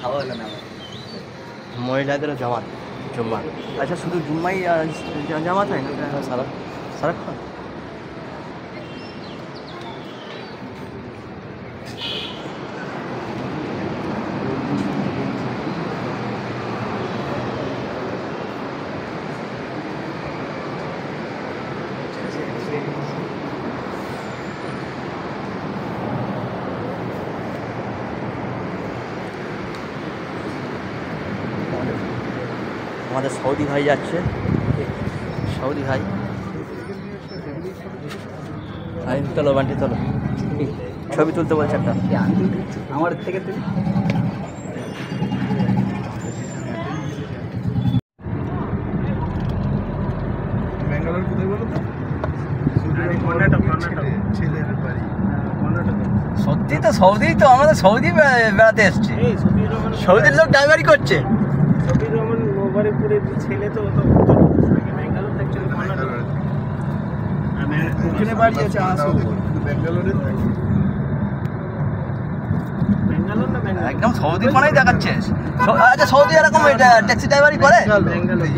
খাওয়া হলো না। মহিলাদেরও জামাত জুম্মা। আচ্ছা, শুধু জুম্মাই জামাত হয় না সারাক্ষণ? আমাদের সৌদি ভাই যাচ্ছে, সৌদি ভাই। চলো বান্টি চলো, ছবি তুলতে বলছে একটা আমার থেকে। তুমি ব্যাঙ্গালোর কোথায় বলো তো? ছেলের বাড়ি সত্যি তো সৌদি, তো আমাদের সৌদি বেড়াতে এসছে। সৌদির লোক ড্রাইভারি করছে। ছেলে তো ওখানে বাড়ি আছে, আসো ব্যাঙ্গালোরে থাকে। একদম সৌদি পানাই দেখাচ্ছে। আচ্ছা, সৌদি এরকম ট্যাক্সি ড্রাইভারি করে? ব্যাঙ্গালোর